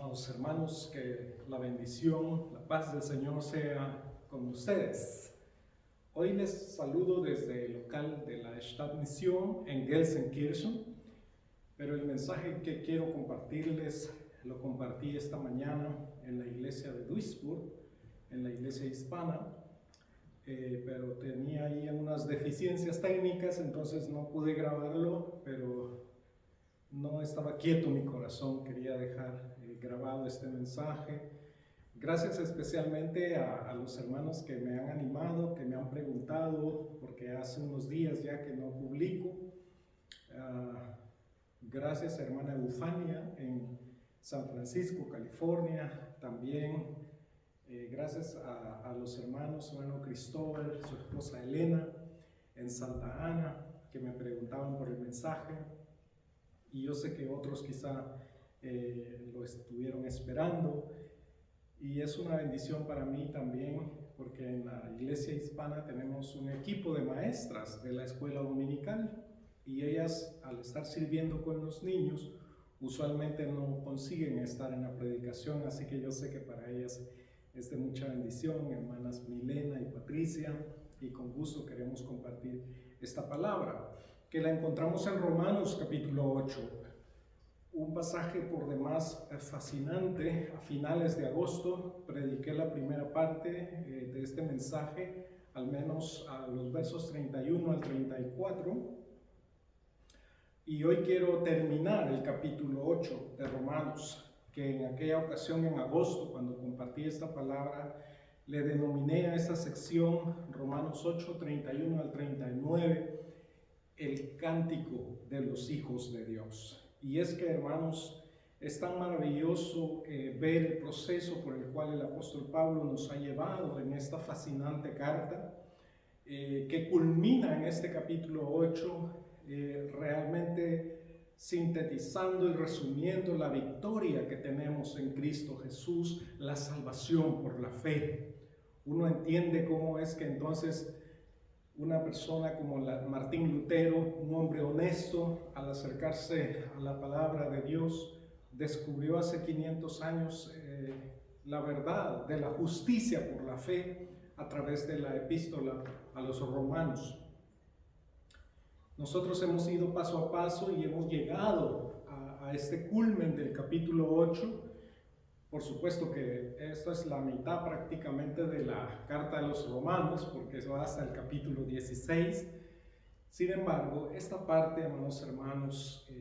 Amados hermanos, que la bendición, la paz del Señor sea con ustedes. Hoy les saludo desde el local de la Stadtmission en Gelsenkirchen, pero el mensaje que quiero compartirles lo compartí esta mañana en la iglesia de Duisburg, en la iglesia hispana, pero tenía ahí unas deficiencias técnicas, entonces no pude grabarlo, pero no estaba quieto mi corazón, quería dejar grabado este mensaje. Gracias especialmente a los hermanos que me han animado, que me han preguntado, porque hace unos días ya que no publico. Gracias a hermana Eufania en San Francisco, California, también gracias a los hermanos, hermano Cristóbal, su esposa Elena, en Santa Ana, que me preguntaban por el mensaje. Y yo sé que otros quizá lo estuvieron esperando, y es una bendición para mí también, porque en la iglesia hispana tenemos un equipo de maestras de la escuela dominical, y ellas, al estar sirviendo con los niños, usualmente no consiguen estar en la predicación, así que yo sé que para ellas es de mucha bendición, hermanas Milena y Patricia, y con gusto queremos compartir esta palabra, que la encontramos en Romanos capítulo 8, un pasaje por demás fascinante. A finales de agosto prediqué la primera parte de este mensaje, al menos a los versos 31 al 34, y hoy quiero terminar el capítulo 8 de Romanos, que en aquella ocasión en agosto, cuando compartí esta palabra, le denominé a esta sección Romanos 8, 31 al 39, el cántico de los hijos de Dios. Y es que, hermanos, es tan maravilloso ver el proceso por el cual el apóstol Pablo nos ha llevado en esta fascinante carta, que culmina en este capítulo 8, realmente sintetizando y resumiendo la victoria que tenemos en Cristo Jesús, la salvación por la fe. Uno entiende cómo es que entonces una persona como Martín Lutero, un hombre honesto, al acercarse a la palabra de Dios, descubrió hace 500 años la verdad de la justicia por la fe a través de la epístola a los romanos. Nosotros hemos ido paso a paso y hemos llegado a este culmen del capítulo 8. Por supuesto que esto es la mitad prácticamente de la carta de los romanos, porque eso va hasta el capítulo 16. Sin embargo, esta parte, amados hermanos,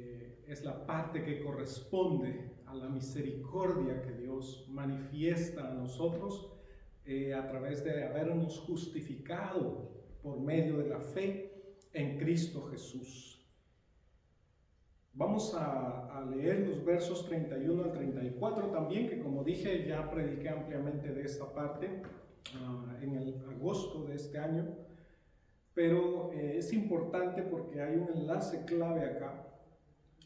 es la parte que corresponde a la misericordia que Dios manifiesta a nosotros a través de habernos justificado por medio de la fe en Cristo Jesús. Vamos a leer los versos 31 al 34 también, que como dije ya prediqué ampliamente de esta parte en el agosto de este año, pero es importante porque hay un enlace clave acá.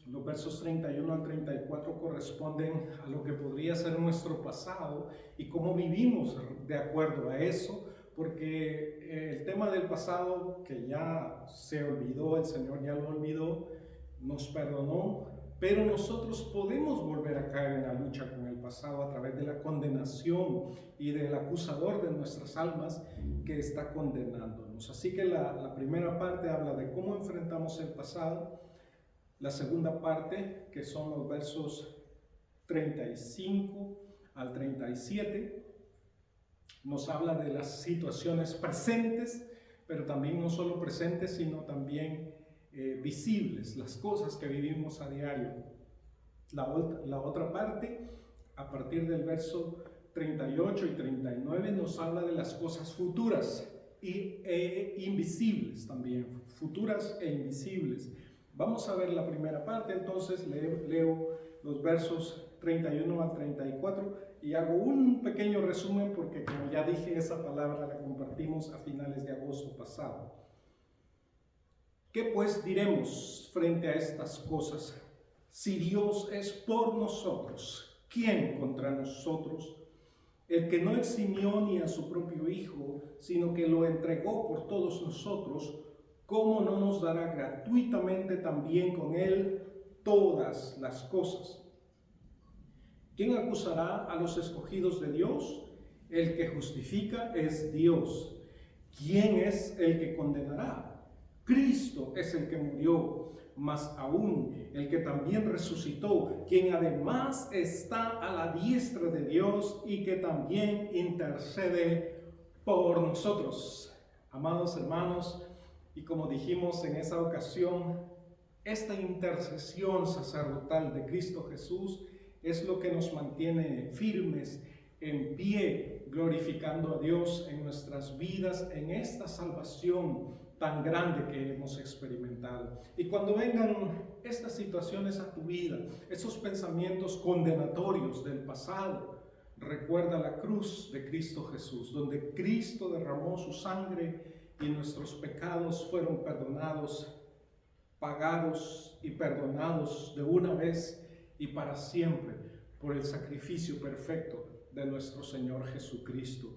Los versos 31 al 34 corresponden a lo que podría ser nuestro pasado y cómo vivimos de acuerdo a eso, porque el tema del pasado que ya se olvidó, el Señor ya lo olvidó, nos perdonó, pero nosotros podemos volver a caer en la lucha con el pasado a través de la condenación y del acusador de nuestras almas que está condenándonos. Así que la primera parte habla de cómo enfrentamos el pasado. La segunda parte, que son los versos 35 al 37, nos habla de las situaciones presentes, pero también no solo presentes, sino también visibles, las cosas que vivimos a diario. La otra parte, a partir del verso 38 y 39, nos habla de las cosas futuras e invisibles también, futuras e invisibles. Vamos a ver la primera parte, entonces leo los versos 31 al 34 y hago un pequeño resumen porque, como ya dije, esa palabra la compartimos a finales de agosto pasado. ¿Qué pues diremos frente a estas cosas? Si Dios es por nosotros, ¿quién contra nosotros? El que no eximió ni a su propio Hijo, sino que lo entregó por todos nosotros, ¿cómo no nos dará gratuitamente también con Él todas las cosas? ¿Quién acusará a los escogidos de Dios? El que justifica es Dios. ¿Quién es el que condenará? Cristo es el que murió, más aún el que también resucitó, quien además está a la diestra de Dios y que también intercede por nosotros. Amados hermanos, y como dijimos en esa ocasión, esta intercesión sacerdotal de Cristo Jesús es lo que nos mantiene firmes, en pie, glorificando a Dios en nuestras vidas, en esta salvación tan grande que hemos experimentado. Y cuando vengan estas situaciones a tu vida, esos pensamientos condenatorios del pasado, recuerda la cruz de Cristo Jesús, donde Cristo derramó su sangre y nuestros pecados fueron perdonados, pagados y perdonados de una vez y para siempre por el sacrificio perfecto de nuestro Señor Jesucristo.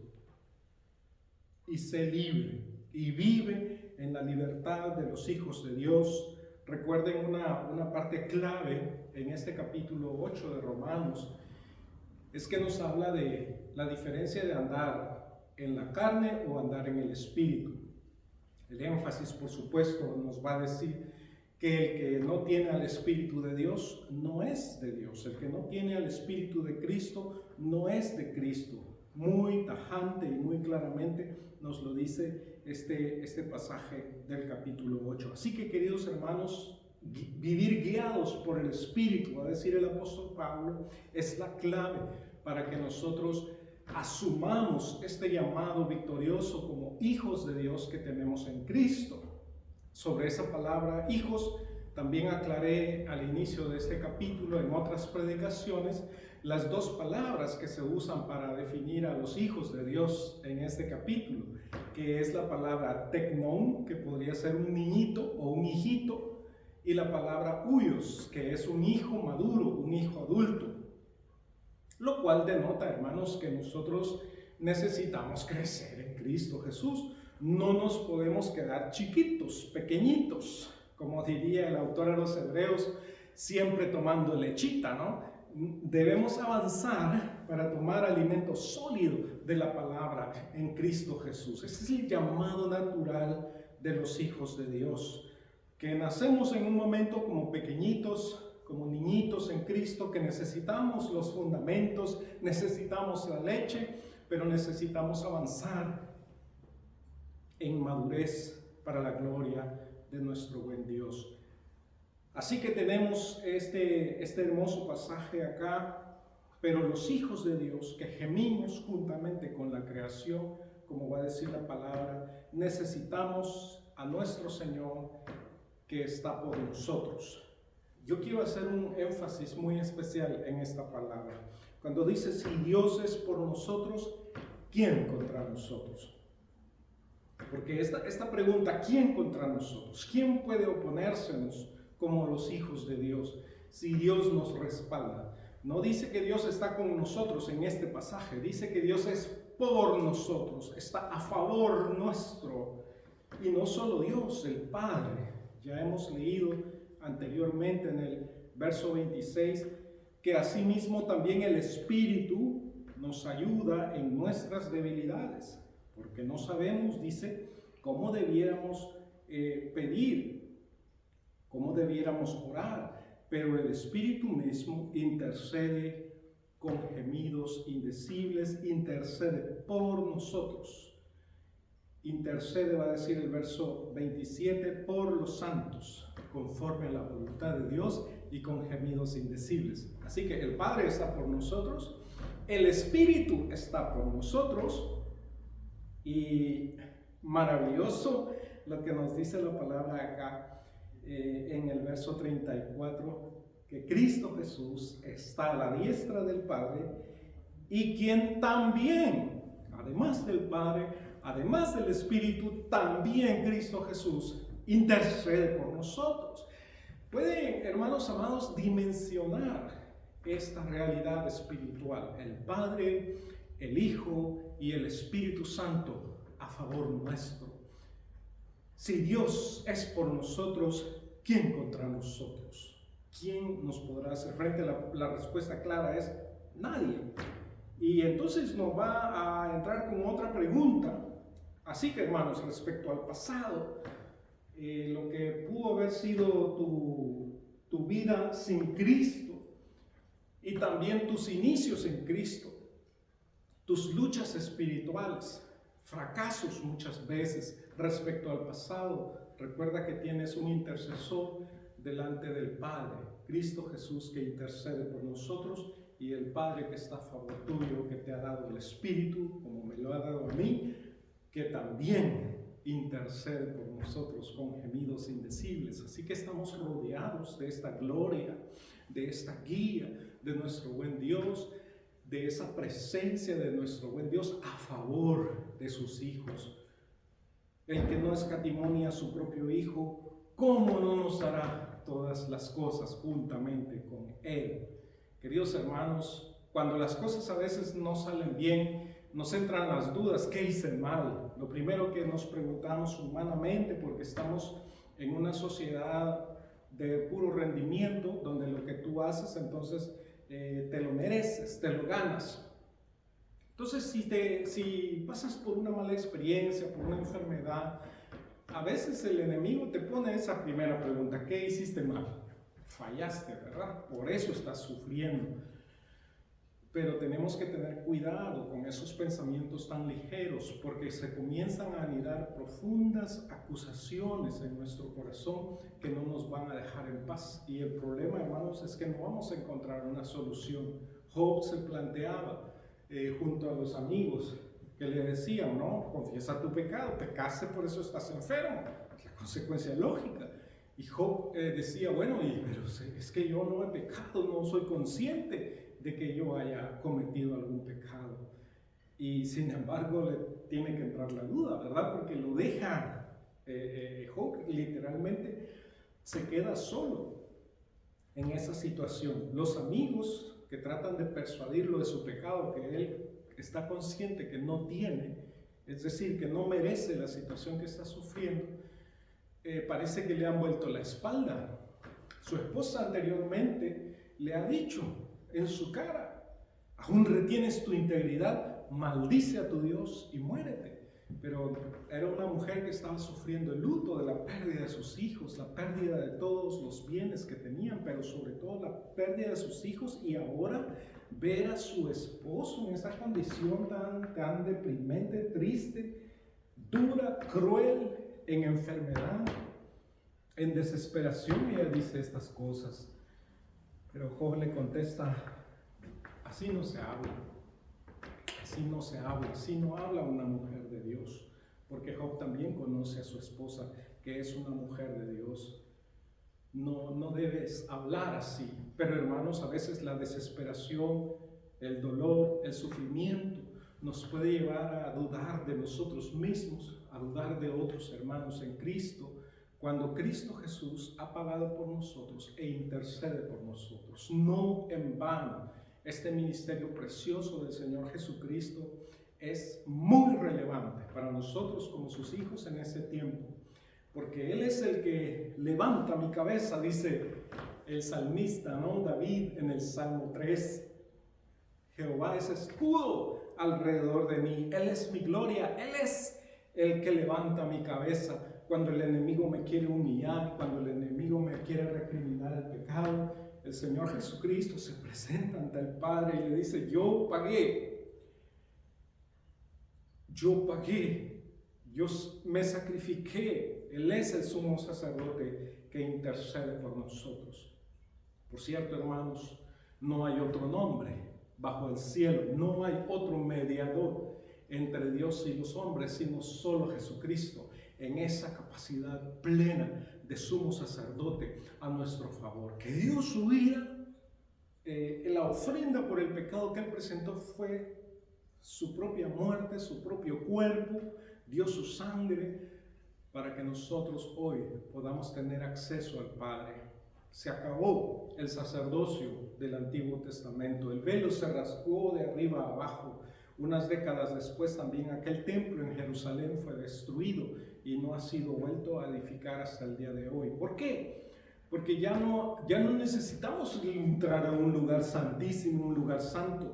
Y sé libre y vive en la libertad de los hijos de Dios. Recuerden una parte clave en este capítulo 8 de Romanos, es que nos habla de la diferencia de andar en la carne o andar en el Espíritu. El énfasis, por supuesto, nos va a decir que el que no tiene al Espíritu de Dios no es de Dios. El que no tiene al Espíritu de Cristo no es de Cristo. Muy tajante y muy claramente nos lo dice este pasaje del capítulo 8. Así que, queridos hermanos, vivir guiados por el Espíritu, va a decir el apóstol Pablo, es la clave para que nosotros asumamos este llamado victorioso como hijos de Dios que tenemos en Cristo. Sobre esa palabra hijos también aclaré al inicio de este capítulo en otras predicaciones las dos palabras que se usan para definir a los hijos de Dios en este capítulo, que es la palabra teknon, que podría ser un niñito o un hijito, y la palabra huios, que es un hijo maduro, un hijo adulto. Lo cual denota, hermanos, que nosotros necesitamos crecer en Cristo Jesús. No nos podemos quedar chiquitos, pequeñitos, como diría el autor a los Hebreos, siempre tomando lechita, ¿no? Debemos avanzar para tomar alimento sólido de la palabra en Cristo Jesús. Ese es el llamado natural de los hijos de Dios, que nacemos en un momento como pequeñitos, como niñitos en Cristo, que necesitamos los fundamentos, necesitamos la leche, pero necesitamos avanzar en madurez para la gloria de nuestro buen Dios. Así que tenemos este hermoso pasaje acá, pero los hijos de Dios que gemimos juntamente con la creación, como va a decir la palabra, necesitamos a nuestro Señor que está por nosotros. Yo quiero hacer un énfasis muy especial en esta palabra. Cuando dice, si Dios es por nosotros, ¿quién contra nosotros? Porque esta pregunta, ¿quién contra nosotros? ¿Quién puede oponérsenos como los hijos de Dios si Dios nos respalda? No dice que Dios está con nosotros en este pasaje, dice que Dios es por nosotros, está a favor nuestro. Y no solo Dios, el Padre. Ya hemos leído anteriormente en el verso 26 que asimismo también el Espíritu nos ayuda en nuestras debilidades, porque no sabemos, dice, cómo debiéramos pedir, cómo debiéramos orar, pero el Espíritu mismo intercede con gemidos indecibles, intercede por nosotros. Intercede, va a decir el verso 27, por los santos, conforme a la voluntad de Dios y con gemidos indecibles. Así que el Padre está por nosotros, el Espíritu está por nosotros, y maravilloso lo que nos dice la palabra acá en el verso 34, que Cristo Jesús está a la diestra del Padre y quien también, además del Padre, además del Espíritu, también Cristo Jesús intercede por nosotros. Pueden, hermanos amados, dimensionar esta realidad espiritual, el Padre, el Hijo y el Espíritu Santo a favor nuestro. Si Dios es por nosotros, ¿quién contra nosotros? ¿Quién nos podrá hacer frente? La respuesta clara es Nadie. Y entonces nos va a entrar con otra pregunta. Así que, hermanos, respecto al pasado, lo que pudo haber sido tu vida sin Cristo y también tus inicios en Cristo, tus luchas espirituales, fracasos muchas veces respecto al pasado. Recuerda que tienes un intercesor delante del Padre, Cristo Jesús, que intercede por nosotros, y el Padre que está a favor tuyo, que te ha dado el Espíritu, como me lo ha dado a mí, que también intercede por nosotros con gemidos indecibles. Así que estamos rodeados de esta gloria, de esta guía de nuestro buen Dios, de esa presencia de nuestro buen Dios a favor de sus hijos. El que no escatimó a su propio Hijo, ¿cómo no nos hará todas las cosas juntamente con Él? Queridos hermanos, cuando las cosas a veces no salen bien, nos entran las dudas. ¿Qué hice mal? Lo primero que nos preguntamos humanamente, porque estamos en una sociedad de puro rendimiento, donde lo que tú haces, entonces te lo mereces, te lo ganas. Entonces, si pasas por una mala experiencia, por una enfermedad, a veces el enemigo te pone esa primera pregunta: ¿qué hiciste mal? Fallaste, ¿verdad? Por eso estás sufriendo. Pero tenemos que tener cuidado con esos pensamientos tan ligeros, porque se comienzan a anidar profundas acusaciones en nuestro corazón que no nos van a dejar en paz. Y el problema, hermanos, es que no vamos a encontrar una solución. Job se planteaba junto a los amigos que le decían: no, confiesa tu pecado, pecaste, por eso estás enfermo. Es la consecuencia lógica. Y Job decía: bueno, pero es que yo no he pecado, no soy consciente de que yo haya cometido algún pecado. Y sin embargo le tiene que entrar la duda, ¿verdad? Porque lo deja, Job literalmente se queda solo en esa situación. Los amigos que tratan de persuadirlo de su pecado, que él está consciente que no tiene, es decir, que no merece la situación que está sufriendo, parece que le han vuelto la espalda. Su esposa anteriormente le ha dicho en su cara: aún retienes tu integridad, maldice a tu Dios y muérete. Pero era una mujer que estaba sufriendo el luto de la pérdida de sus hijos, la pérdida de todos los bienes que tenían, pero sobre todo la pérdida de sus hijos, y ahora ver a su esposo en esa condición tan deprimente, triste, dura, cruel, en enfermedad, en desesperación. Ella dice estas cosas. Pero Job le contesta: así no se habla, así no se habla, así no habla una mujer de Dios. Porque Job también conoce a su esposa, que es una mujer de Dios. No debes hablar así. Pero hermanos, a veces la desesperación, el dolor, el sufrimiento nos puede llevar a dudar de nosotros mismos, a dudar de otros hermanos en Cristo, cuando Cristo Jesús ha pagado por nosotros e intercede por nosotros. No en vano, este ministerio precioso del Señor Jesucristo es muy relevante para nosotros como sus hijos en ese tiempo, porque Él es el que levanta mi cabeza, dice el salmista, ¿no? David, en el Salmo 3. Jehová es escudo alrededor de mí, Él es mi gloria, Él es el que levanta mi cabeza. Cuando el enemigo me quiere humillar, cuando el enemigo me quiere recriminar el pecado, el Señor Jesucristo se presenta ante el Padre y le dice: yo pagué, yo me sacrifiqué. Él es el sumo sacerdote que intercede por nosotros. Por cierto, hermanos, no hay otro nombre bajo el cielo, no hay otro mediador entre Dios y los hombres, sino solo Jesucristo, en esa capacidad plena de sumo sacerdote a nuestro favor. Que dio su vida, la ofrenda por el pecado que Él presentó fue su propia muerte, su propio cuerpo, dio su sangre para que nosotros hoy podamos tener acceso al Padre. Se acabó el sacerdocio del Antiguo Testamento, el velo se rasgó de arriba a abajo. Unas décadas después también aquel templo en Jerusalén fue destruido y no ha sido vuelto a edificar hasta el día de hoy. ¿Por qué? porque ya no necesitamos entrar a un lugar santísimo, un lugar santo.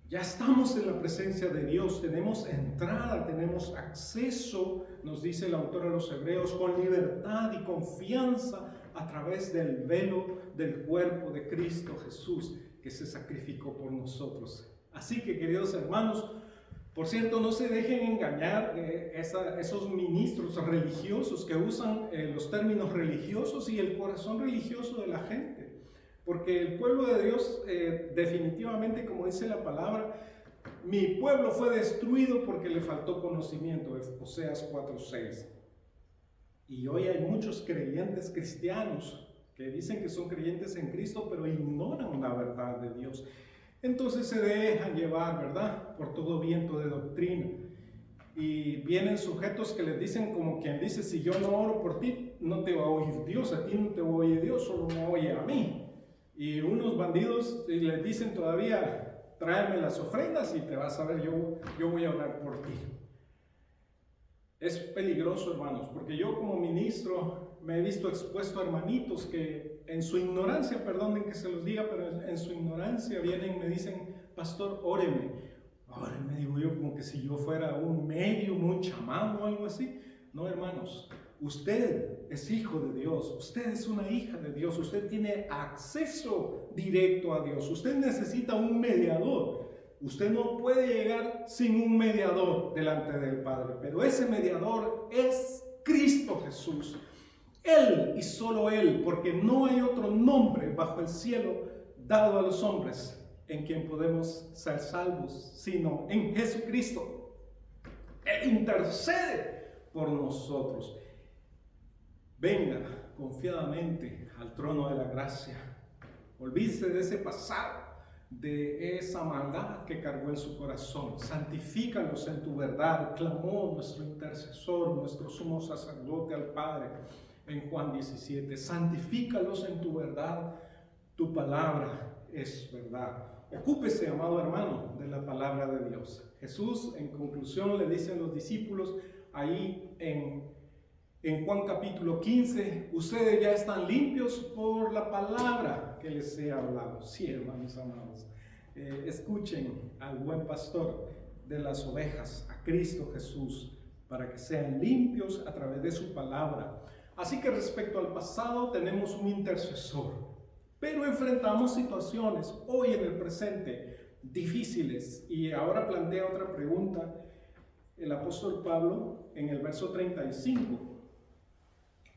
Ya estamos en la presencia de Dios, tenemos entrada, tenemos acceso, nos dice el autor a los Hebreos, con libertad y confianza a través del velo del cuerpo de Cristo Jesús, que se sacrificó por nosotros. Así que, queridos hermanos, por cierto, no se dejen engañar esos ministros religiosos que usan los términos religiosos y el corazón religioso de la gente. Porque el pueblo de Dios, definitivamente, como dice la palabra, mi pueblo fue destruido porque le faltó conocimiento, Oseas 4:6. Y hoy hay muchos creyentes cristianos que dicen que son creyentes en Cristo, pero ignoran la verdad de Dios. Entonces se dejan llevar, ¿verdad?, por todo viento de doctrina. Y vienen sujetos que les dicen, como quien dice, si yo no oro por ti, no te va a oír Dios, a ti no te oye Dios, solo me oye a mí. Y unos bandidos les dicen todavía, tráeme las ofrendas y te vas a ver, yo voy a orar por ti. Es peligroso, hermanos, porque yo como ministro me he visto expuesto a hermanitos que en su ignorancia, perdonen que se los diga, pero en su ignorancia vienen y me dicen, pastor, óreme, digo yo, como que si yo fuera un medium, un chamán o algo así. No, hermanos, usted es hijo de Dios, usted es una hija de Dios, usted tiene acceso directo a Dios, usted necesita un mediador. Usted no puede llegar sin un mediador delante del Padre, pero ese mediador es Cristo Jesús. Él y solo Él, porque no hay otro nombre bajo el cielo dado a los hombres en quien podemos ser salvos, sino en Jesucristo. Él intercede por nosotros. Venga confiadamente al trono de la gracia. Olvídese de ese pasado, de esa maldad que cargó en su corazón. Santifícalos en tu verdad, clamó nuestro intercesor, nuestro sumo sacerdote al Padre en Juan 17. Santifícalos en tu verdad, tu palabra es verdad. Ocúpese, amado hermano, de la palabra de Dios. Jesús, en conclusión, le dice a los discípulos ahí en Juan capítulo 15, ustedes ya están limpios por la palabra que les he hablado. Sí, hermanos amados, escuchen al buen pastor de las ovejas, a Cristo Jesús, para que sean limpios a través de su palabra. Así que respecto al pasado tenemos un intercesor, pero enfrentamos situaciones hoy en el presente difíciles. Y ahora plantea otra pregunta el apóstol Pablo en el verso 35.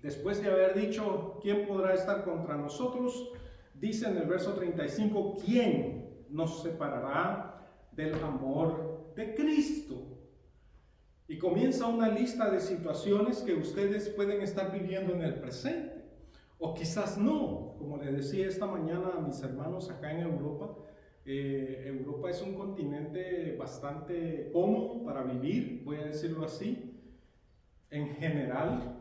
Después de haber dicho, ¿quién podrá estar contra nosotros?, dice en el verso 35, ¿quién nos separará del amor de Cristo? Y comienza una lista de situaciones que ustedes pueden estar viviendo en el presente, o quizás no. Como le decía esta mañana a mis hermanos acá en Europa, Europa es un continente bastante cómodo para vivir, voy a decirlo así, en general.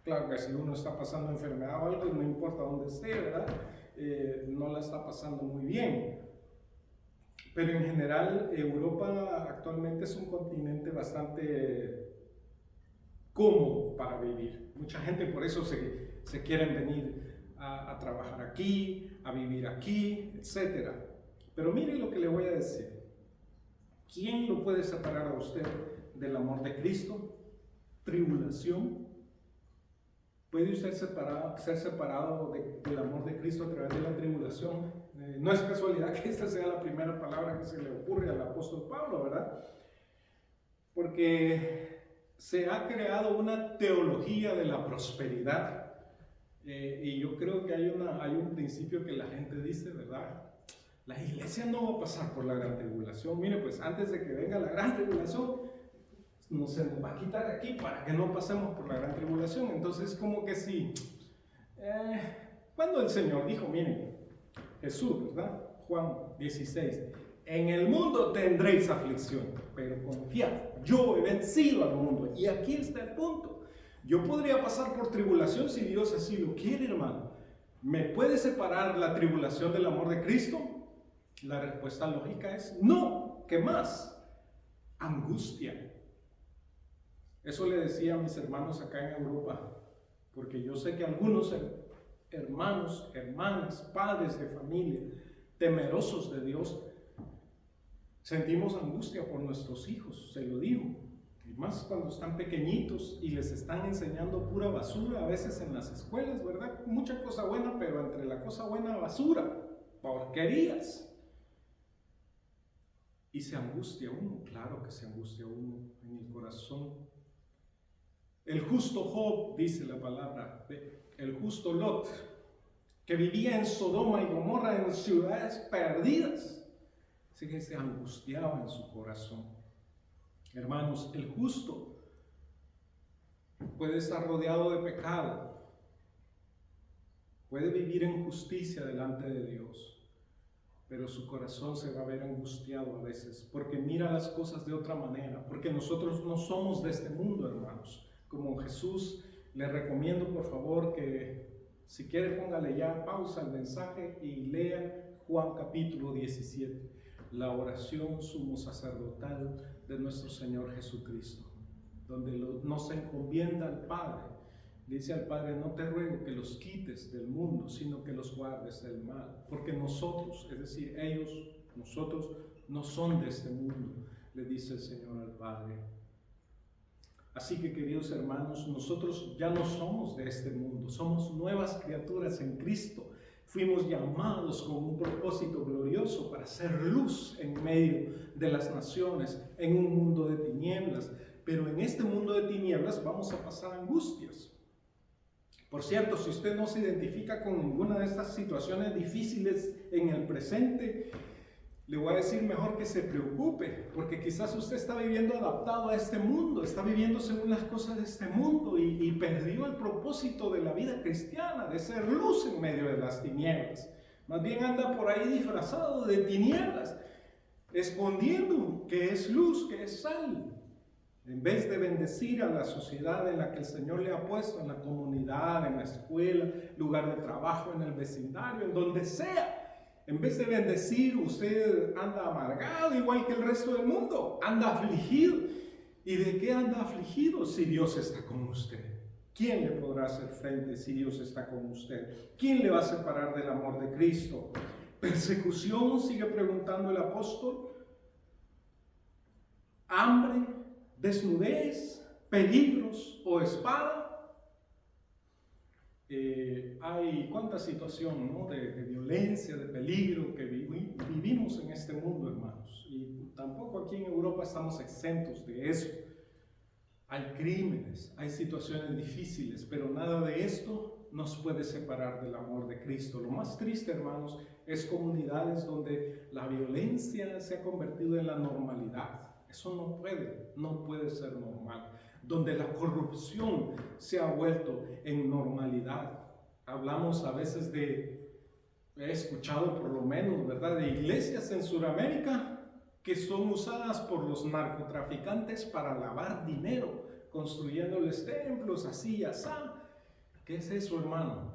Claro que si uno está pasando enfermedad o algo, no importa dónde esté, ¿verdad? No la está pasando muy bien. Pero en general, Europa actualmente es un continente bastante cómodo para vivir. Mucha gente por eso se quieren venir a trabajar aquí, a vivir aquí, etc. Pero mire lo que le voy a decir. ¿Quién lo puede separar a usted del amor de Cristo? Tribulación. ¿Puede usted ser separado del amor de Cristo a través de la tribulación? No es casualidad que esta sea la primera palabra que se le ocurre al apóstol Pablo, ¿verdad? Porque se ha creado una teología de la prosperidad. Y yo creo que hay un principio que la gente dice, ¿verdad? La iglesia no va a pasar por la gran tribulación. Mire, pues antes de que venga la gran tribulación, se nos va a quitar aquí para que no pasemos por la gran tribulación. Entonces, como que sí. Cuando el Señor dijo, miren, Jesús, ¿verdad? Juan 16, en el mundo tendréis aflicción, pero confiad, yo he vencido al mundo. Y aquí está el punto. Yo podría pasar por tribulación si Dios así lo quiere, hermano. ¿Me puede separar la tribulación del amor de Cristo? La respuesta lógica es no. ¿Qué más? Angustia. Eso le decía a mis hermanos acá en Europa, porque yo sé que algunos hermanos, hermanas, padres de familia, temerosos de Dios, sentimos angustia por nuestros hijos, se lo digo. Y más cuando están pequeñitos y les están enseñando pura basura, a veces en las escuelas, ¿verdad? Mucha cosa buena, pero entre la cosa buena, basura, porquerías. Y se angustia uno, claro que se angustia uno en el corazón. El justo Job, dice la palabra, el justo Lot, que vivía en Sodoma y Gomorra, en ciudades perdidas, sí que se angustiaba en su corazón. Hermanos, el justo puede estar rodeado de pecado, puede vivir en justicia delante de Dios, pero su corazón se va a ver angustiado a veces, porque mira las cosas de otra manera, porque nosotros no somos de este mundo, hermanos. Como Jesús, le recomiendo por favor que si quiere póngale ya pausa al mensaje y lea Juan capítulo 17, la oración sumo sacerdotal de nuestro Señor Jesucristo, donde nos encomienda al Padre. Dice al Padre: no te ruego que los quites del mundo, sino que los guardes del mal, porque nosotros, es decir, ellos, nosotros, no son de este mundo, le dice el Señor al Padre. Así que, queridos hermanos, nosotros ya no somos de este mundo, somos nuevas criaturas en Cristo. Fuimos llamados con un propósito glorioso para ser luz en medio de las naciones, en un mundo de tinieblas. Pero en este mundo de tinieblas vamos a pasar angustias. Por cierto, si usted no se identifica con ninguna de estas situaciones difíciles en el presente, le voy a decir mejor que se preocupe, porque quizás usted está viviendo adaptado a este mundo, está viviendo según las cosas de este mundo y perdió el propósito de la vida cristiana, de ser luz en medio de las tinieblas. Más bien anda por ahí disfrazado de tinieblas, escondiendo que es luz, que es sal. En vez de bendecir a la sociedad en la que el Señor le ha puesto, en la comunidad, en la escuela, lugar de trabajo, en el vecindario, en donde sea. En vez de bendecir, usted anda amargado igual que el resto del mundo, anda afligido. ¿Y de qué anda afligido si Dios está con usted? ¿Quién le podrá hacer frente si Dios está con usted? ¿Quién le va a separar del amor de Cristo? ¿Persecución? Sigue preguntando el apóstol. ¿Hambre? ¿Desnudez? ¿Peligros o espada? Hay cuánta situación, ¿no? de violencia, de peligro que vivimos en este mundo, hermanos, y tampoco aquí en Europa estamos exentos de eso. Hay crímenes, hay situaciones difíciles, pero nada de esto nos puede separar del amor de Cristo. Lo más triste, hermanos, es comunidades donde la violencia se ha convertido en la normalidad. Eso no puede ser normal. Donde la corrupción se ha vuelto en normalidad. Hablamos a veces he escuchado por lo menos, ¿verdad?, de iglesias en Sudamérica que son usadas por los narcotraficantes para lavar dinero, construyéndoles templos así y así. ¿Qué es eso, hermano?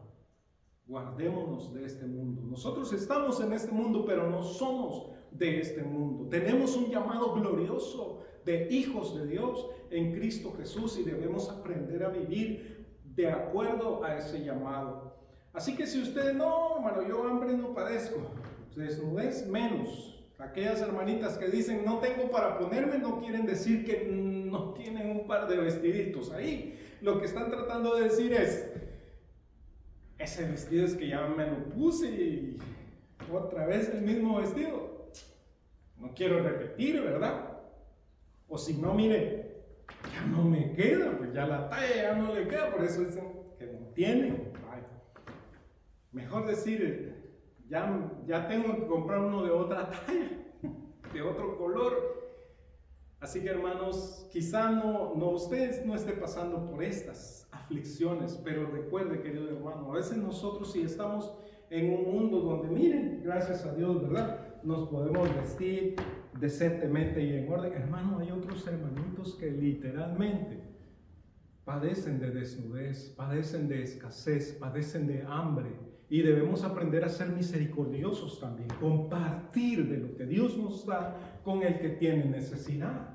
Guardémonos de este mundo. Nosotros estamos en este mundo, pero no somos de este mundo. Tenemos un llamado glorioso de hijos de Dios en Cristo Jesús y debemos aprender a vivir de acuerdo a ese llamado. Así que si usted, no, hermano, yo hambre no padezco, desnudez menos. Aquellas hermanitas que dicen no tengo para ponerme, no quieren decir que no tienen un par de vestiditos ahí. Lo que están tratando de decir es: ese vestido es que ya me lo puse y otra vez el mismo vestido. No quiero repetir, ¿verdad? O si no, mire, ya no me queda, pues ya la talla ya no le queda, por eso dicen que no tienen. Ay, mejor decir, ya tengo que comprar uno de otra talla, de otro color. Así que, hermanos, quizá usted no esté pasando por estas aflicciones, pero recuerde, querido hermano, a veces nosotros si estamos en un mundo donde, miren, gracias a Dios, ¿verdad?, nos podemos vestir decentemente y en orden. Hermano, hay otros hermanitos que literalmente padecen de desnudez, padecen de escasez, padecen de hambre, y debemos aprender a ser misericordiosos también, compartir de lo que Dios nos da con el que tiene necesidad.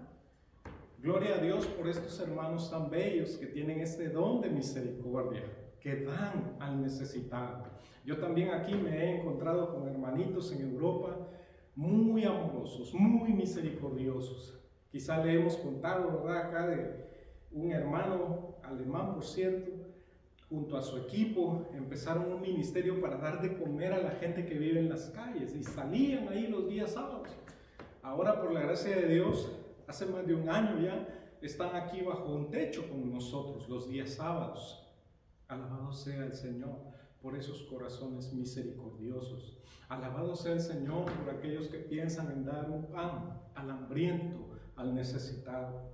Gloria a Dios por estos hermanos tan bellos que tienen este don de misericordia, que dan al necesitado. Yo también aquí me he encontrado con hermanitos en Europa muy amorosos, muy misericordiosos. Quizá le hemos contado, ¿verdad?, acá de un hermano alemán, por cierto, junto a su equipo, empezaron un ministerio para dar de comer a la gente que vive en las calles y salían ahí los días sábados. Ahora, por la gracia de Dios, hace más de un año ya, están aquí bajo un techo con nosotros los días sábados. Alabado sea el Señor por esos corazones misericordiosos. Alabado sea el Señor por aquellos que piensan en dar un pan al hambriento, al necesitado.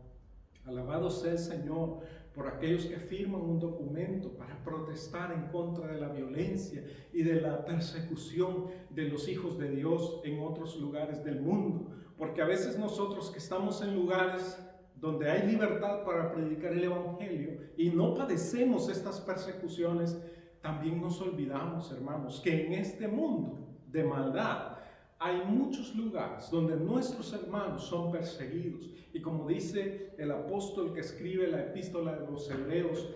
Alabado sea el Señor por aquellos que firman un documento para protestar en contra de la violencia y de la persecución de los hijos de Dios en otros lugares del mundo. Porque a veces nosotros que estamos en lugares donde hay libertad para predicar el Evangelio y no padecemos estas persecuciones, también nos olvidamos, hermanos, que en este mundo de maldad hay muchos lugares donde nuestros hermanos son perseguidos. Y como dice el apóstol que escribe la epístola de los Hebreos,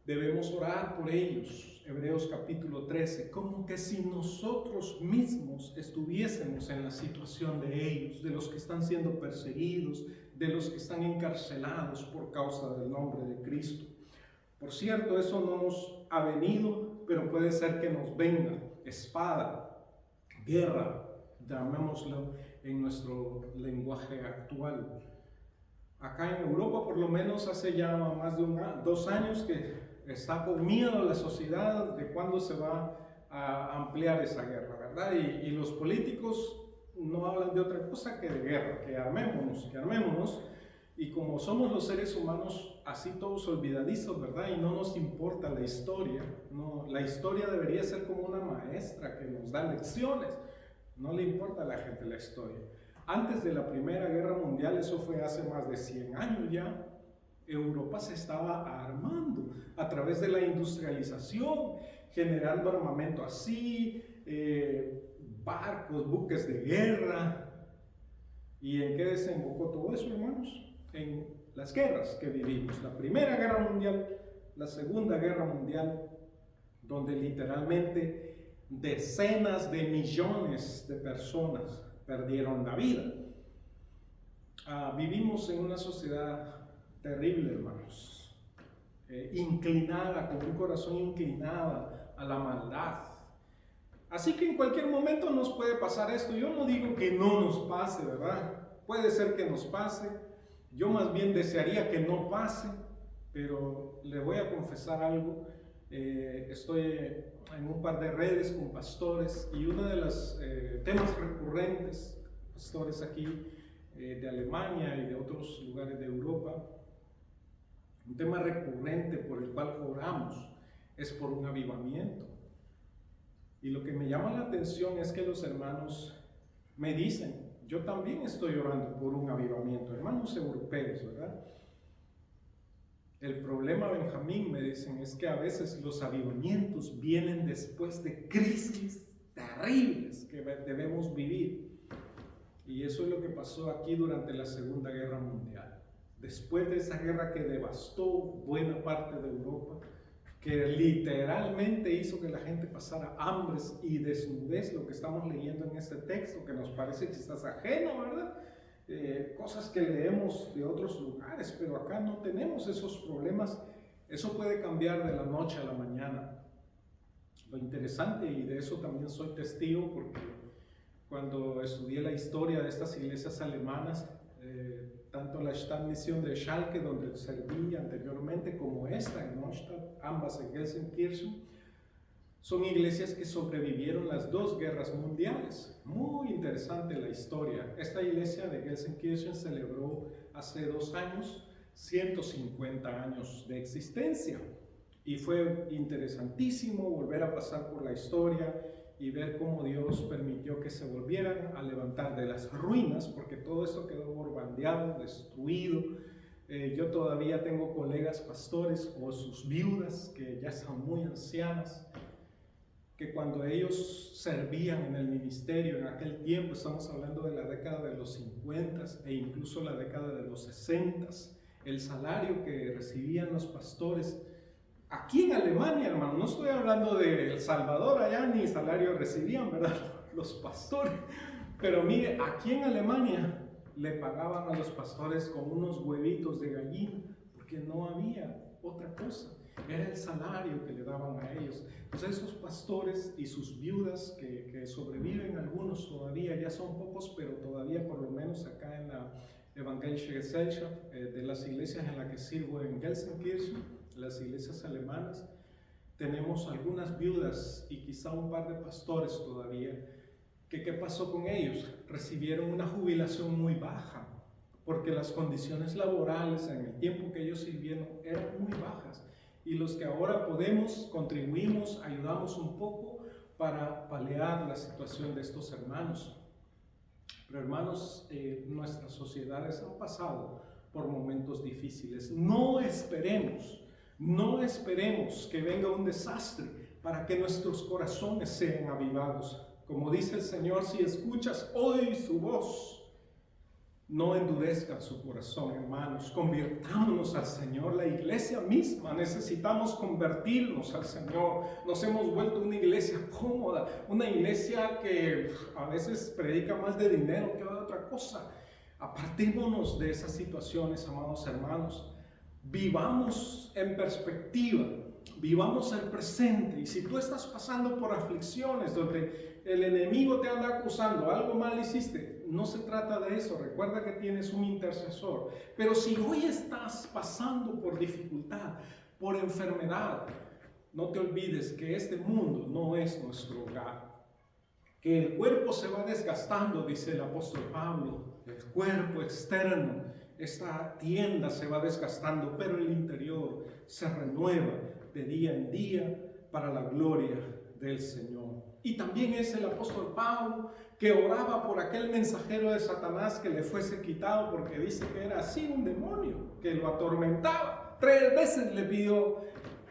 debemos orar por ellos. Hebreos capítulo 13, como que si nosotros mismos estuviésemos en la situación de ellos, de los que están siendo perseguidos, de los que están encarcelados por causa del nombre de Cristo. Por cierto, eso no nos ha venido, pero puede ser que nos venga espada, guerra, llamémoslo en nuestro lenguaje actual. Acá en Europa, por lo menos hace ya más de 2 años que está con miedo la sociedad de cuándo se va a ampliar esa guerra, ¿verdad? Y los políticos no hablan de otra cosa que de guerra, que armémonos. Y como somos los seres humanos así todos olvidadizos, ¿verdad? Y no nos importa la historia, no, la historia debería ser como una maestra que nos da lecciones. No le importa a la gente la historia. Antes de la Primera Guerra Mundial, eso fue hace más de 100 años ya, Europa se estaba armando a través de la industrialización, generando armamento así, barcos, buques de guerra. ¿Y en qué desembocó todo eso, hermanos? En las guerras que vivimos. La Primera Guerra Mundial, la Segunda Guerra Mundial, donde literalmente decenas de millones de personas perdieron la vida. Vivimos en una sociedad terrible, hermanos, inclinada, con un corazón inclinado a la maldad. Así que en cualquier momento nos puede pasar esto. Yo no digo que no nos pase, ¿verdad? Puede ser que nos pase. Yo más bien desearía que no pase, pero le voy a confesar algo. Estoy en un par de redes con pastores y uno de los temas recurrentes, pastores aquí de Alemania y de otros lugares de Europa, un tema recurrente por el cual oramos es por un avivamiento. Y lo que me llama la atención es que los hermanos me dicen, yo también estoy orando por un avivamiento, hermanos europeos, ¿verdad? El problema, Benjamín, me dicen, es que a veces los avivamientos vienen después de crisis terribles que debemos vivir. Y eso es lo que pasó aquí durante la Segunda Guerra Mundial. Después de esa guerra que devastó buena parte de Europa, que literalmente hizo que la gente pasara hambres y desnudez, lo que estamos leyendo en este texto, que nos parece quizás ajeno, ¿verdad? Cosas que leemos de otros lugares, pero acá no tenemos esos problemas. Eso puede cambiar de la noche a la mañana. Lo interesante, y de eso también soy testigo, porque cuando estudié la historia de estas iglesias alemanas, tanto la Stadtmission de Schalke, donde serví anteriormente, como esta en Neustadt, ambas en Gelsenkirchen, son iglesias que sobrevivieron las 2 guerras mundiales. Muy interesante la historia. Esta iglesia de Gelsenkirchen celebró hace 2 años 150 años de existencia. Y fue interesantísimo volver a pasar por la historia y ver cómo Dios permitió que se volvieran a levantar de las ruinas, porque todo esto quedó borbandeado, destruido. Yo todavía tengo colegas pastores o sus viudas que ya son muy ancianas, que cuando ellos servían en el ministerio en aquel tiempo, estamos hablando de la década de los 50 e incluso la década de los 60, el salario que recibían los pastores aquí en Alemania, hermano, no estoy hablando de El Salvador, allá ni salario recibían, ¿verdad? Los pastores. Pero mire, aquí en Alemania le pagaban a los pastores con unos huevitos de gallina, porque no había otra cosa. Era el salario que le daban a ellos. Entonces esos pastores y sus viudas que sobreviven, algunos todavía, ya son pocos, pero todavía por lo menos acá en la Evangelische Gesellschaft, de las iglesias en las que sirvo en Gelsenkirchen, las iglesias alemanas, tenemos algunas viudas y quizá un par de pastores todavía. ¿Qué pasó con ellos? Recibieron una jubilación muy baja, porque las condiciones laborales en el tiempo que ellos sirvieron eran muy bajas. Y los que ahora podemos, contribuimos, ayudamos un poco para paliar la situación de estos hermanos. Pero hermanos, nuestras sociedades han pasado por momentos difíciles. No esperemos que venga un desastre para que nuestros corazones sean avivados. Como dice el Señor, si escuchas hoy su voz, no endurezcan su corazón, hermanos. Convirtámonos al Señor. La iglesia misma necesitamos convertirnos al Señor. Nos hemos vuelto una iglesia cómoda, una iglesia que a veces predica más de dinero que de otra cosa. Apartémonos de esas situaciones, amados hermanos. Vivamos en perspectiva, vivamos el presente. Y si tú estás pasando por aflicciones donde el enemigo te anda acusando, algo mal hiciste, no se trata de eso. Recuerda que tienes un intercesor. Pero si hoy estás pasando por dificultad, por enfermedad, no te olvides que este mundo no es nuestro hogar. Que el cuerpo se va desgastando, dice el apóstol Pablo, el cuerpo externo, esta tienda se va desgastando, pero el interior se renueva de día en día para la gloria del Señor. Y también es el apóstol Pablo que oraba por aquel mensajero de Satanás que le fuese quitado, porque dice que era así un demonio que lo atormentaba. 3 veces le pidió: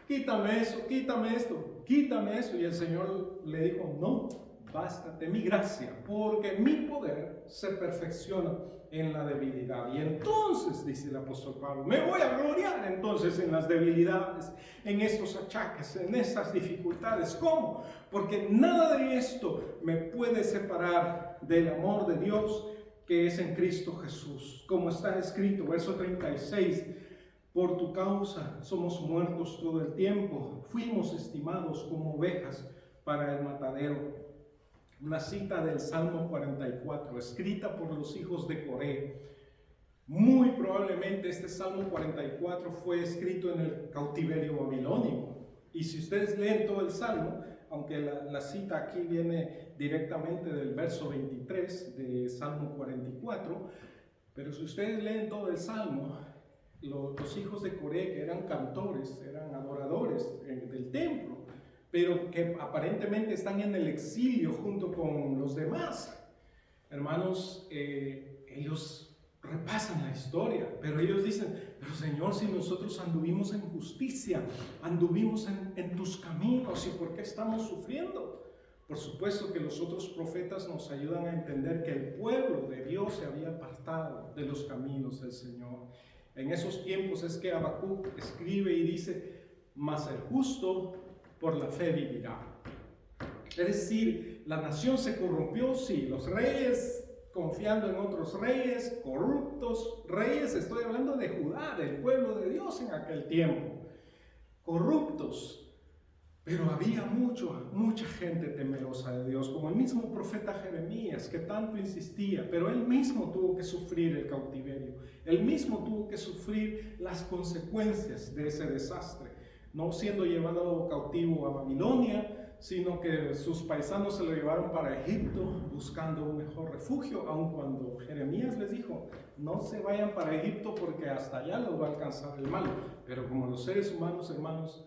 quítame eso, quítame esto, quítame eso. Y el Señor le dijo: no, bástate mi gracia, porque mi poder se perfecciona en la debilidad. Y entonces, dice el apóstol Pablo, me voy a gloriar entonces en las debilidades, en estos achaques, en estas dificultades. ¿Cómo? Porque nada de esto me puede separar del amor de Dios que es en Cristo Jesús. Como está escrito, verso 36, por tu causa somos muertos todo el tiempo, fuimos estimados como ovejas para el matadero. Una cita del Salmo 44, escrita por los hijos de Coré. Muy probablemente este Salmo 44 fue escrito en el cautiverio babilónico. Y si ustedes leen todo el Salmo, aunque la cita aquí viene directamente del verso 23 de Salmo 44, pero si ustedes leen todo el Salmo, los hijos de Coré, que eran cantores, eran adoradores del templo, pero que aparentemente están en el exilio junto con los demás. Hermanos, ellos repasan la historia, pero ellos dicen: pero Señor, si nosotros anduvimos en justicia, anduvimos en tus caminos, ¿y por qué estamos sufriendo? Por supuesto que los otros profetas nos ayudan a entender que el pueblo de Dios se había apartado de los caminos del Señor. En esos tiempos es que Habacuc escribe y dice: mas el justo por la fe vivirá. Es decir, la nación se corrompió, sí, los reyes confiando en otros reyes, corruptos reyes, estoy hablando de Judá, del pueblo de Dios en aquel tiempo, corruptos, pero había mucha gente temerosa de Dios, como el mismo profeta Jeremías, que tanto insistía, pero él mismo tuvo que sufrir el cautiverio, él mismo tuvo que sufrir las consecuencias de ese desastre, no siendo llevado cautivo a Babilonia, sino que sus paisanos se lo llevaron para Egipto buscando un mejor refugio, aun cuando Jeremías les dijo: no se vayan para Egipto porque hasta allá los va a alcanzar el mal. Pero como los seres humanos, hermanos,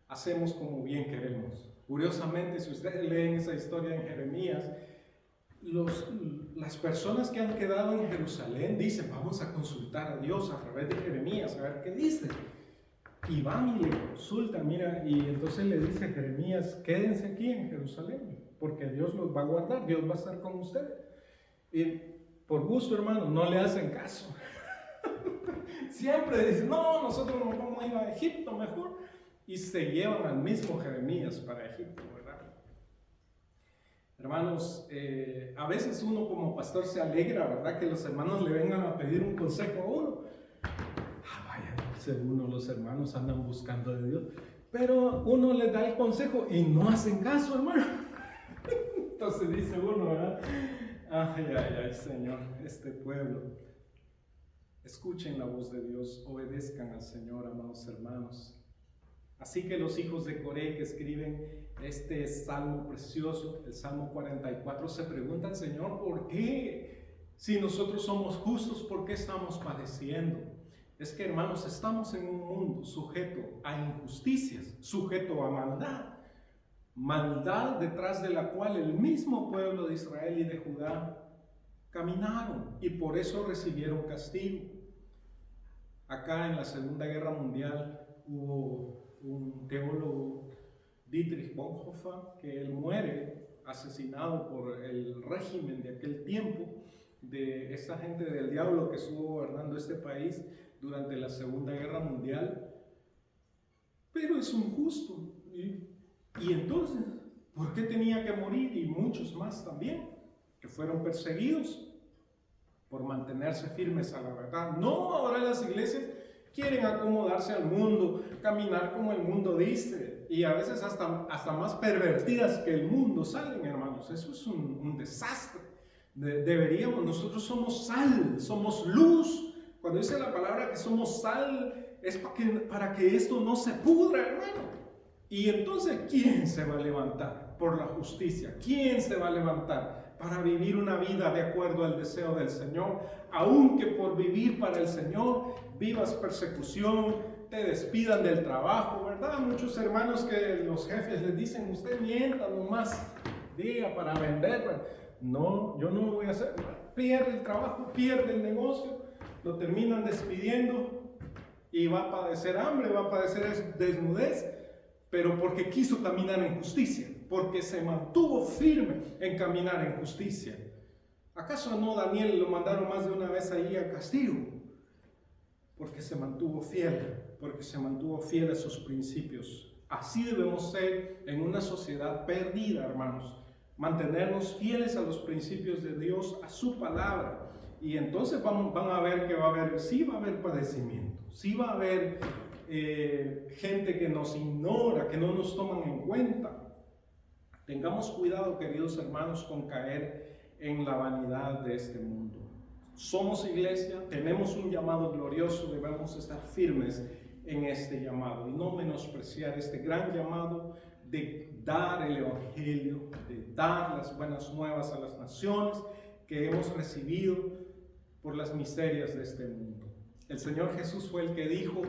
hacemos como bien queremos. Curiosamente, si ustedes leen esa historia en Jeremías, las personas que han quedado en Jerusalén dicen: vamos a consultar a Dios a través de Jeremías, a ver qué dice. Y van y le consultan, mira, y entonces le dice a Jeremías: quédense aquí en Jerusalén, porque Dios los va a guardar, Dios va a estar con ustedes. Y por gusto, hermano, no le hacen caso. Siempre dicen: no, nosotros nos vamos a ir a Egipto mejor. y se llevan al mismo Jeremías para Egipto, ¿verdad? Hermanos, a veces uno como pastor se alegra, ¿verdad? Que los hermanos le vengan a pedir un consejo a uno. Vaya, dice uno, los hermanos andan buscando de Dios, pero uno les da el consejo y no hacen caso, hermano. Entonces dice uno, ¿verdad? Ay, Señor, este pueblo. Escuchen la voz de Dios, obedezcan al Señor, amados hermanos. Así que los hijos de Coré que escriben este salmo precioso, el Salmo 44, se preguntan, Señor, ¿por qué? Si nosotros somos justos, ¿por qué estamos padeciendo? Es que, hermanos, estamos en un mundo sujeto a injusticias, sujeto a maldad. Maldad detrás de la cual el mismo pueblo de Israel y de Judá caminaron y por eso recibieron castigo. Acá en la Segunda Guerra Mundial hubo un teólogo, Dietrich Bonhoeffer, que él muere asesinado por el régimen de aquel tiempo, de esa gente del diablo que estuvo gobernando este país durante la Segunda Guerra Mundial. Pero es un justo. Y entonces, ¿por qué tenía que morir? Y muchos más también, que fueron perseguidos por mantenerse firmes a la verdad. No, ahora las iglesias quieren acomodarse al mundo, caminar como el mundo dice, y a veces hasta más pervertidas que el mundo salen, hermanos. Eso es un desastre. Nosotros somos sal, somos luz. Cuando dice la palabra que somos sal, es para que esto no se pudra, hermano. Y entonces, ¿quién se va a levantar por la justicia? ¿Quién se va a levantar para vivir una vida de acuerdo al deseo del Señor? Aunque por vivir para el Señor vivas persecución, te despidan del trabajo, ¿verdad? Muchos hermanos que los jefes les dicen, usted mienta nomás, diga para vender. No, yo no lo voy a hacer. Pierde el trabajo, pierde el negocio, lo terminan despidiendo y va a padecer hambre, va a padecer desnudez. Pero porque quiso caminar en justicia, porque se mantuvo firme en caminar en justicia. ¿Acaso no Daniel lo mandaron más de una vez ahí a castigo? Porque se mantuvo fiel a sus principios. Así debemos ser en una sociedad perdida, hermanos. Mantenernos fieles a los principios de Dios, a su palabra. Y entonces van a ver que va a haber padecimiento, sí va a haber gente que nos ignora, que no nos toman en cuenta. Tengamos cuidado, queridos hermanos, con caer en la vanidad de este mundo. Somos iglesia, tenemos un llamado glorioso, debemos estar firmes en este llamado y no menospreciar este gran llamado de dar el evangelio, de dar las buenas nuevas a las naciones que hemos recibido por las miserias de este mundo. El Señor Jesús fue el que dijo,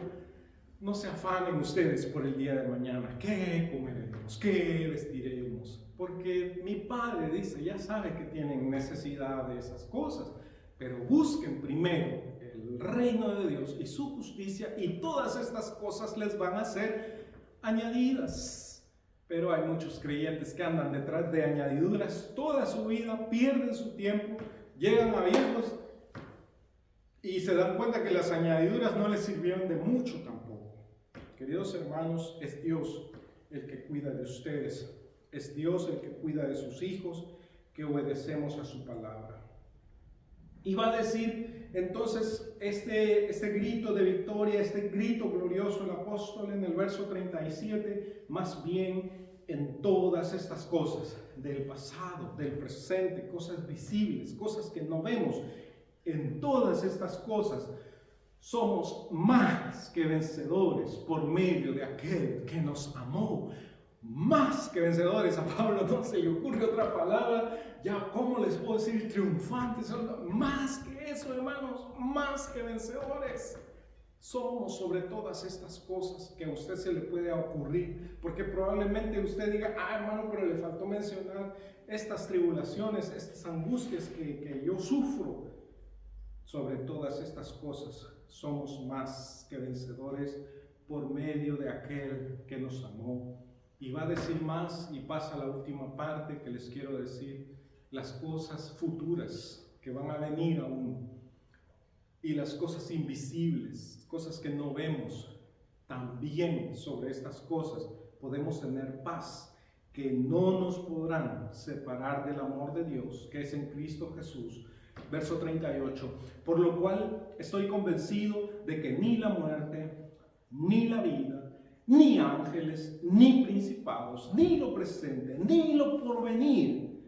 no se afanen ustedes por el día de mañana, ¿qué comeremos? ¿Qué vestiremos? Porque mi Padre dice, ya sabe que tienen necesidad de esas cosas, pero busquen primero el reino de Dios y su justicia y todas estas cosas les van a ser añadidas. Pero hay muchos creyentes que andan detrás de añadiduras toda su vida, pierden su tiempo, llegan a viejos y se dan cuenta que las añadiduras no les sirvieron de mucho tampoco. Queridos hermanos, es Dios el que cuida de ustedes, es Dios el que cuida de sus hijos, que obedecemos a su palabra. Y va a decir entonces este grito de victoria, este grito glorioso el apóstol en el verso 37, más bien en todas estas cosas del pasado, del presente, cosas visibles, cosas que no vemos, en todas estas cosas somos más que vencedores por medio de aquel que nos amó. Más que vencedores, a Pablo no se le ocurre otra palabra, ya cómo les puedo decir triunfantes, más que eso, hermanos, más que vencedores. Somos sobre todas estas cosas que a usted se le puede ocurrir, porque probablemente usted diga, hermano, pero le faltó mencionar estas tribulaciones, estas angustias que yo sufro. Sobre todas estas cosas somos más que vencedores por medio de aquel que nos amó. Y va a decir más, y pasa a la última parte que les quiero decir, las cosas futuras que van a venir aún, y las cosas invisibles, cosas que no vemos, también sobre estas cosas podemos tener paz, que no nos podrán separar del amor de Dios, que es en Cristo Jesús. Verso 38, por lo cual estoy convencido de que ni la muerte, ni la vida, ni ángeles, ni principados, ni lo presente, ni lo porvenir,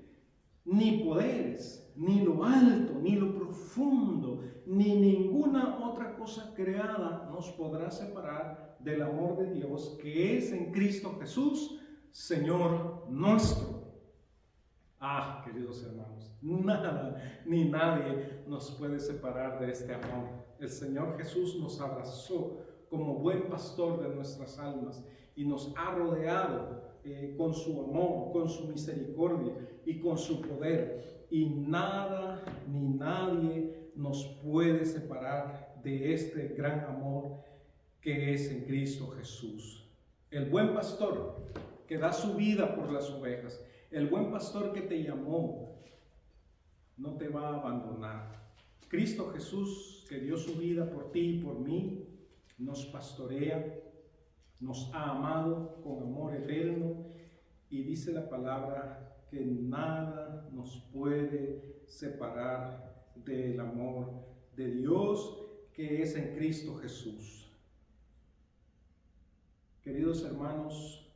ni poderes, ni lo alto, ni lo profundo, ni ninguna otra cosa creada nos podrá separar del amor de Dios que es en Cristo Jesús, Señor nuestro. Ah, queridos hermanos, nada ni nadie nos puede separar de este amor. El Señor Jesús nos abrazó como buen pastor de nuestras almas y nos ha rodeado con su amor, con su misericordia y con su poder. Y nada ni nadie nos puede separar de este gran amor que es en Cristo Jesús. El buen pastor que da su vida por las ovejas, el buen pastor que te llamó, no te va a abandonar. Cristo Jesús, que dio su vida por ti y por mí, nos pastorea, nos ha amado con amor eterno, y dice la palabra que nada nos puede separar del amor de Dios que es en Cristo Jesús. Queridos hermanos,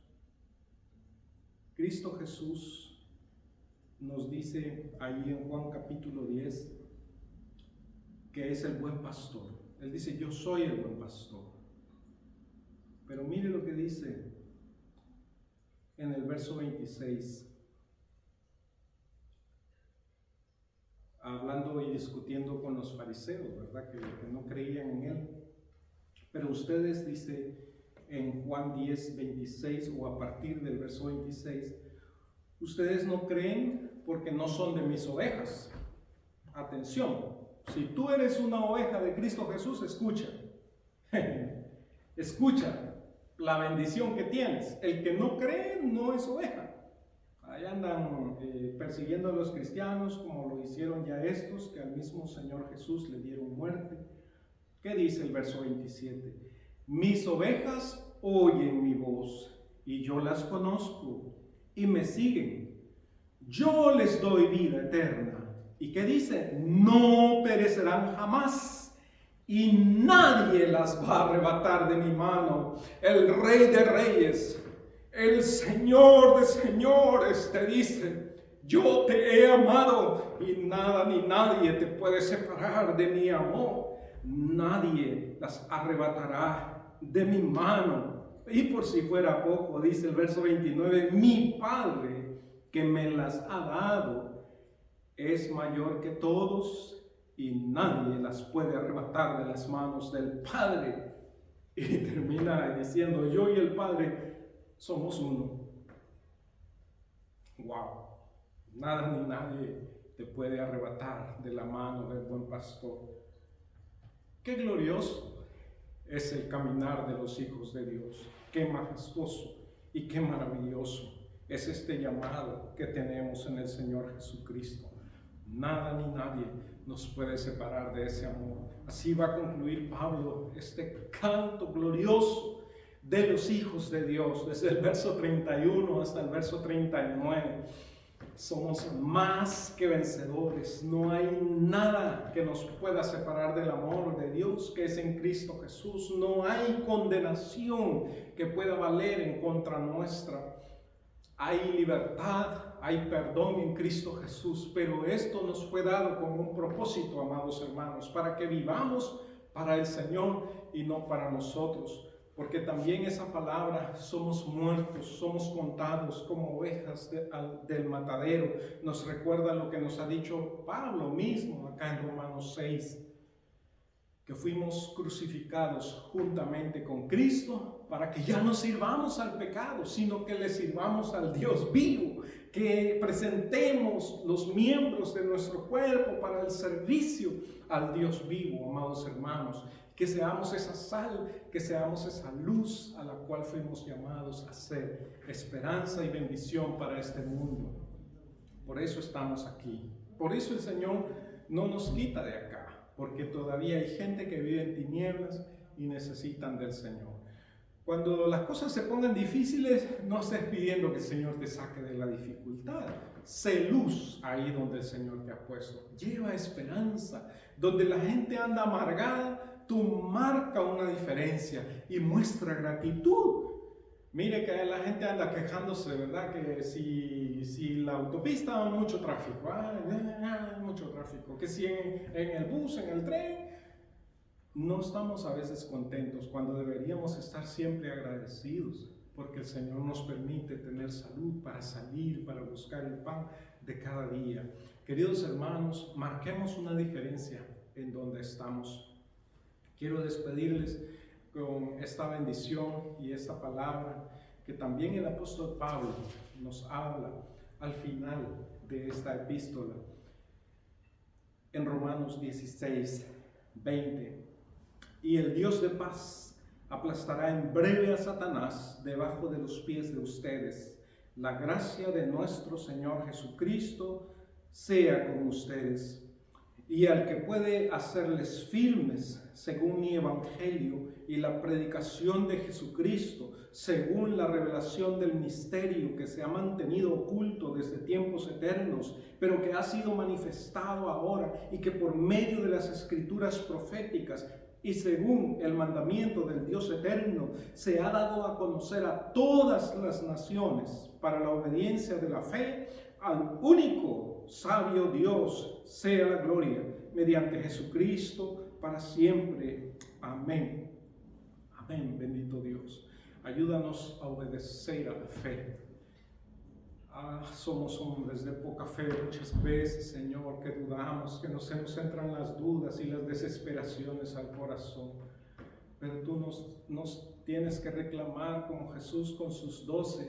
Cristo Jesús nos dice ahí en Juan capítulo 10 que es el buen pastor. Él dice, yo soy el buen pastor. Pero mire lo que dice en el verso 26, hablando y discutiendo con los fariseos, ¿verdad? Que no creían en él. Pero ustedes, dice en Juan 10, 26, o a partir del verso 26, ustedes no creen porque no son de mis ovejas. Atención, si tú eres una oveja de Cristo Jesús, escucha, escucha la bendición que tienes. El que no cree no es oveja. Ahí andan persiguiendo a los cristianos como lo hicieron ya estos, que al mismo Señor Jesús le dieron muerte. ¿Qué dice el verso 27? Mis ovejas oyen mi voz y yo las conozco y me siguen. Yo les doy vida eterna. ¿Y qué dice? No perecerán jamás y nadie las va a arrebatar de mi mano. El Rey de Reyes, el Señor de señores te dice, yo te he amado y nada ni nadie te puede separar de mi amor. Nadie las arrebatará de mi mano. Y por si fuera poco, dice el verso 29, mi Padre que me las ha dado es mayor que todos y nadie las puede arrebatar de las manos del Padre. Y termina diciendo, yo y el Padre somos uno. Wow, nada ni nadie te puede arrebatar de la mano del buen pastor. Qué glorioso es el caminar de los hijos de Dios. Qué majestuoso y qué maravilloso es este llamado que tenemos en el Señor Jesucristo. Nada ni nadie nos puede separar de ese amor. Así va a concluir Pablo este canto glorioso de los hijos de Dios, desde el verso 31 hasta el verso 39. Somos más que vencedores. No hay nada que nos pueda separar del amor de Dios que es en Cristo Jesús. No hay condenación que pueda valer en contra nuestra. Hay libertad, hay perdón en Cristo Jesús, pero esto nos fue dado con un propósito, amados hermanos, para que vivamos para el Señor y no para nosotros. Porque también esa palabra, somos muertos, somos contados como ovejas del matadero, nos recuerda lo que nos ha dicho Pablo mismo acá en Romanos 6, que fuimos crucificados juntamente con Cristo para que ya no sirvamos al pecado, sino que le sirvamos al Dios vivo, que presentemos los miembros de nuestro cuerpo para el servicio al Dios vivo, amados hermanos. Que seamos esa sal, que seamos esa luz a la cual fuimos llamados a ser esperanza y bendición para este mundo. Por eso estamos aquí. Por eso el Señor no nos quita de acá, porque todavía hay gente que vive en tinieblas y necesitan del Señor. Cuando las cosas se pongan difíciles, no estés pidiendo que el Señor te saque de la dificultad. Sé luz ahí donde el Señor te ha puesto. Lleva esperanza. Donde la gente anda amargada, tú marca una diferencia y muestra gratitud. Mire que la gente anda quejándose, ¿verdad? Que si la autopista hay mucho tráfico, mucho tráfico. Que si en el bus, en el tren. No estamos a veces contentos cuando deberíamos estar siempre agradecidos porque el Señor nos permite tener salud para salir, para buscar el pan de cada día. Queridos hermanos, marquemos una diferencia en donde estamos. Quiero despedirles con esta bendición y esta palabra que también el apóstol Pablo nos habla al final de esta epístola. En Romanos 16, 20. Y el Dios de paz aplastará en breve a Satanás debajo de los pies de ustedes. La gracia de nuestro Señor Jesucristo sea con ustedes. Y al que puede hacerles firmes según mi evangelio y la predicación de Jesucristo, según la revelación del misterio que se ha mantenido oculto desde tiempos eternos, pero que ha sido manifestado ahora y que por medio de las escrituras proféticas y según el mandamiento del Dios eterno, se ha dado a conocer a todas las naciones para la obediencia de la fe al único sabio Dios, sea la gloria mediante Jesucristo para siempre. Amén. Amén, bendito Dios. Ayúdanos a obedecer a la fe. Somos hombres de poca fe muchas veces, Señor, que dudamos, que nos entran las dudas y las desesperaciones al corazón. Pero tú nos tienes que reclamar como Jesús con sus 12.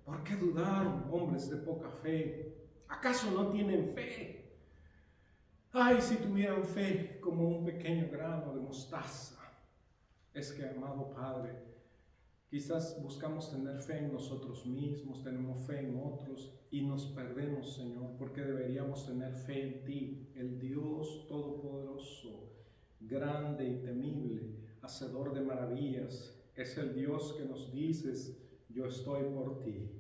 ¿Por qué dudaron, hombres de poca fe? ¿Acaso no tienen fe? Ay, si tuvieran fe como un pequeño grano de mostaza. Es que, amado Padre, quizás buscamos tener fe en nosotros mismos, tenemos fe en otros y nos perdemos, Señor, porque deberíamos tener fe en ti, el Dios Todopoderoso, grande y temible, hacedor de maravillas. Es el Dios que nos dices, yo estoy por ti.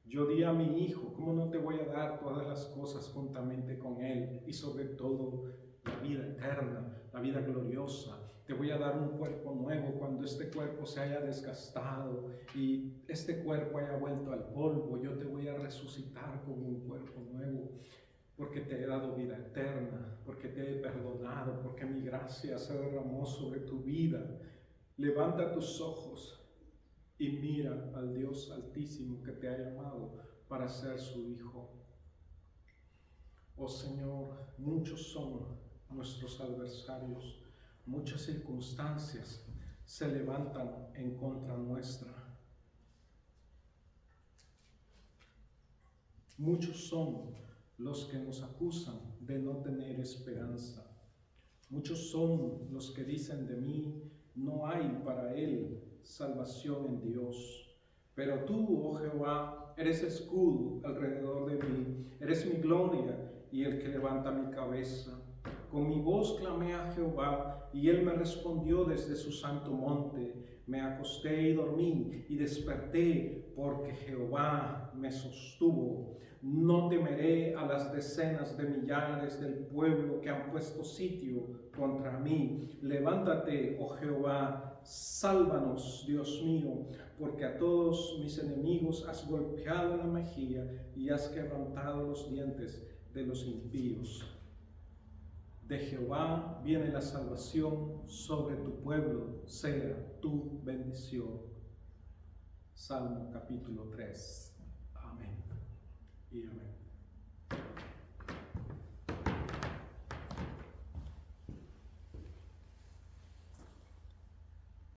Yo di a mi Hijo, ¿cómo no te voy a dar todas las cosas juntamente con Él? Y sobre todo la vida eterna, la vida gloriosa. Te voy a dar un cuerpo nuevo cuando este cuerpo se haya desgastado y este cuerpo haya vuelto al polvo. Yo te voy a resucitar con un cuerpo nuevo porque te he dado vida eterna, porque te he perdonado, porque mi gracia se derramó sobre tu vida. Levanta tus ojos y mira al Dios Altísimo que te ha llamado para ser su Hijo. Oh Señor, muchos son nuestros adversarios. Muchas circunstancias se levantan en contra nuestra. Muchos son los que nos acusan de no tener esperanza. Muchos son los que dicen de mí, no hay para él salvación en Dios. Pero tú, oh Jehová, eres escudo alrededor de mí, eres mi gloria y el que levanta mi cabeza. Con mi voz clamé a Jehová, y él me respondió desde su santo monte. Me acosté y dormí, y desperté, porque Jehová me sostuvo. No temeré a las decenas de millares del pueblo que han puesto sitio contra mí. Levántate, oh Jehová, sálvanos, Dios mío, porque a todos mis enemigos has golpeado la mejilla y has quebrantado los dientes de los impíos. De Jehová viene la salvación, sobre tu pueblo sea tu bendición. Salmo capítulo 3. Amén y amén.